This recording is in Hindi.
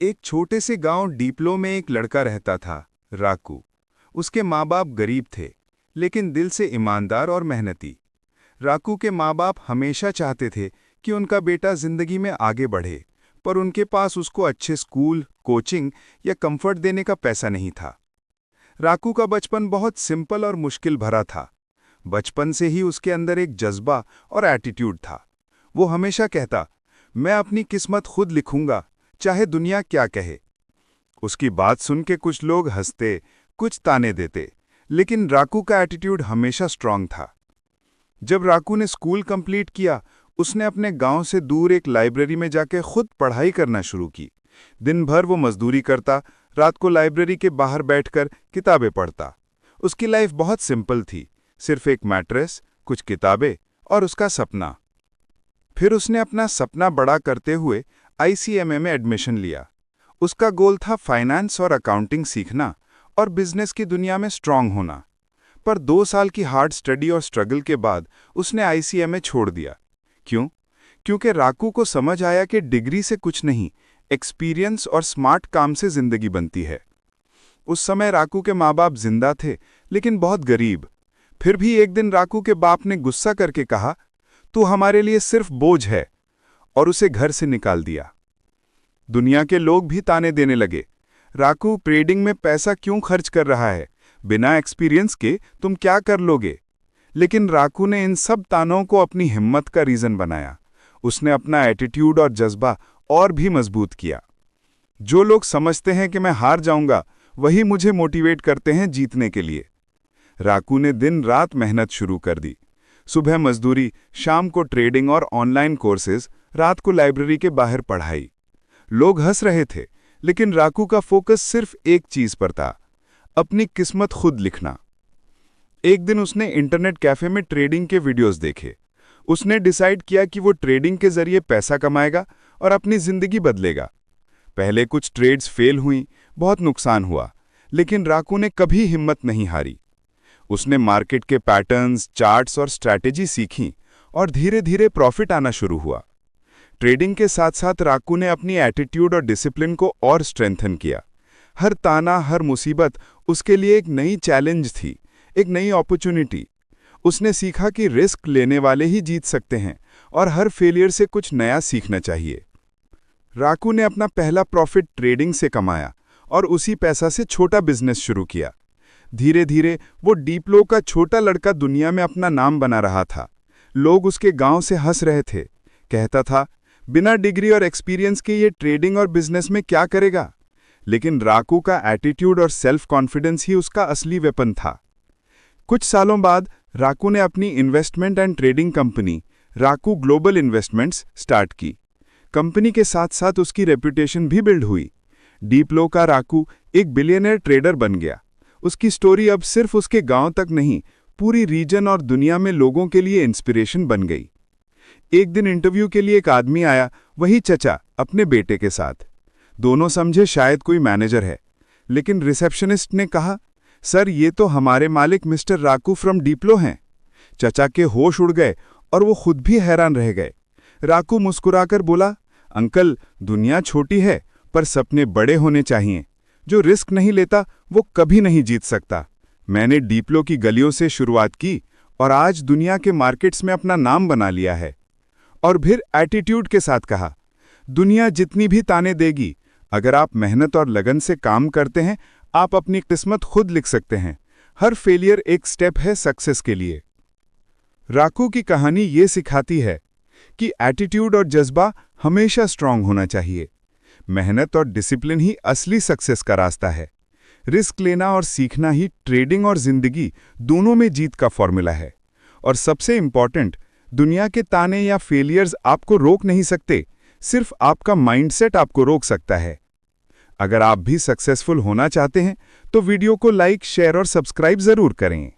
एक छोटे से गांव डीपलो में एक लड़का रहता था, राकू। उसके माँ बाप गरीब थे, लेकिन दिल से ईमानदार और मेहनती। राकू के माँ बाप हमेशा चाहते थे कि उनका बेटा जिंदगी में आगे बढ़े, पर उनके पास उसको अच्छे स्कूल, कोचिंग या कंफर्ट देने का पैसा नहीं था। राकू का बचपन बहुत सिंपल और मुश्किल भरा था। बचपन से ही उसके अंदर एक जज्बा और एटीट्यूड था। वो हमेशा कहता, मैं अपनी किस्मत खुद लिखूंगा, चाहे दुनिया क्या कहे। उसकी बात सुन के कुछ लोग हंसते, कुछ ताने देते, लेकिन राकू का एटीट्यूड हमेशा स्ट्रांग था। जब राकू ने स्कूल कंप्लीट किया, उसने अपने गांव से दूर एक लाइब्रेरी में जाकर खुद पढ़ाई करना शुरू की। दिन भर वो मजदूरी करता, रात को लाइब्रेरी के बाहर बैठकर किताबें पढ़ता। उसकी लाइफ बहुत सिंपल थी, सिर्फ एक मैट्रेस, कुछ किताबें और उसका सपना। फिर उसने अपना सपना बड़ा करते हुए ICMA में एडमिशन लिया। उसका गोल था फाइनेंस और अकाउंटिंग सीखना और बिजनेस की दुनिया में स्ट्रांग होना। पर 2 साल की हार्ड स्टडी और स्ट्रगल के बाद उसने ICMA छोड़ दिया। क्यों? क्योंकि राकू को समझ आया कि डिग्री से कुछ नहीं, एक्सपीरियंस और स्मार्ट काम से जिंदगी बनती है। उस समय राकू के माँ बाप जिंदा थे, लेकिन बहुत गरीब। फिर भी एक दिन राकू के बाप ने गुस्सा करके कहा, तू हमारे लिए सिर्फ बोझ है, और उसे घर से निकाल दिया। दुनिया के लोग भी ताने देने लगे, राकू ट्रेडिंग में पैसा क्यों खर्च कर रहा है, बिना एक्सपीरियंस के तुम क्या कर लोगे। लेकिन राकू ने इन सब तानों को अपनी हिम्मत का रीजन बनाया। उसने अपना एटीट्यूड और जज्बा और भी मजबूत किया। जो लोग समझते हैं कि मैं हार जाऊंगा, वही मुझे मोटिवेट करते हैं जीतने के लिए। राकू ने दिन रात मेहनत शुरू कर दी। सुबह मजदूरी, शाम को ट्रेडिंग और ऑनलाइन कोर्सेज, रात को लाइब्रेरी के बाहर पढ़ाई। लोग हंस रहे थे, लेकिन राकू का फोकस सिर्फ एक चीज पर था, अपनी किस्मत खुद लिखना। एक दिन उसने इंटरनेट कैफे में ट्रेडिंग के वीडियोस देखे। उसने डिसाइड किया कि वो ट्रेडिंग के जरिए पैसा कमाएगा और अपनी जिंदगी बदलेगा। पहले कुछ ट्रेड्स फेल हुई, बहुत नुकसान हुआ, लेकिन राकू ने कभी हिम्मत नहीं हारी। उसने मार्केट के पैटर्न्स, चार्ट्स और स्ट्रैटेजी सीखी और धीरे धीरे प्रॉफिट आना शुरू हुआ। ट्रेडिंग के साथ साथ राकू ने अपनी एटीट्यूड और डिसिप्लिन को और स्ट्रेंथन किया। हर ताना, हर मुसीबत उसके लिए एक नई चैलेंज थी, एक नई अपॉर्चुनिटी। उसने सीखा कि रिस्क लेने वाले ही जीत सकते हैं और हर फेलियर से कुछ नया सीखना चाहिए। राकू ने अपना पहला प्रॉफिट ट्रेडिंग से कमाया और उसी पैसा से छोटा बिजनेस शुरू किया। धीरे धीरे वो डीपलो का छोटा लड़का दुनिया में अपना नाम बना रहा था। लोग उसके गांव से हंस रहे थे, कहता था, बिना डिग्री और एक्सपीरियंस के ये ट्रेडिंग और बिजनेस में क्या करेगा। लेकिन राकू का एटीट्यूड और सेल्फ कॉन्फिडेंस ही उसका असली वेपन था। कुछ सालों बाद राकू ने अपनी इन्वेस्टमेंट एंड ट्रेडिंग कंपनी राकू ग्लोबल इन्वेस्टमेंट्स स्टार्ट की। कंपनी के साथ साथ उसकी रेपुटेशन भी बिल्ड हुई। डीपलो का राकू एक बिलियनर ट्रेडर बन गया। उसकी स्टोरी अब सिर्फ उसके गांव तक नहीं, पूरी रीजन और दुनिया में लोगों के लिए इंस्पिरेशन बन गई। एक दिन इंटरव्यू के लिए एक आदमी आया, वही चचा, अपने बेटे के साथ। दोनों समझे शायद कोई मैनेजर है, लेकिन रिसेप्शनिस्ट ने कहा, सर ये तो हमारे मालिक मिस्टर राकू फ्रॉम डीपलो हैं। चचा के होश उड़ गए और वो खुद भी हैरान रह गए। राकू मुस्कुराकर बोला, अंकल, दुनिया छोटी है, पर सपने बड़े होने चाहिए। जो रिस्क नहीं लेता वो कभी नहीं जीत सकता। मैंने डीपलो की गलियों से शुरुआत की और आज दुनिया के मार्केट्स में अपना नाम बना लिया है। और फिर एटीट्यूड के साथ कहा, दुनिया जितनी भी ताने देगी, अगर आप मेहनत और लगन से काम करते हैं, आप अपनी किस्मत खुद लिख सकते हैं। हर फेलियर एक स्टेप है सक्सेस के लिए। राकू की कहानी ये सिखाती है कि एटीट्यूड और जज्बा हमेशा स्ट्रांग होना चाहिए। मेहनत और डिसिप्लिन ही असली सक्सेस का रास्ता है। रिस्क लेना और सीखना ही ट्रेडिंग और जिंदगी दोनों में जीत का फॉर्मूला है। और सबसे इंपॉर्टेंट, दुनिया के ताने या फेलियर्स आपको रोक नहीं सकते, सिर्फ आपका माइंडसेट आपको रोक सकता है। अगर आप भी सक्सेसफुल होना चाहते हैं तो वीडियो को लाइक, शेयर और सब्सक्राइब जरूर करें।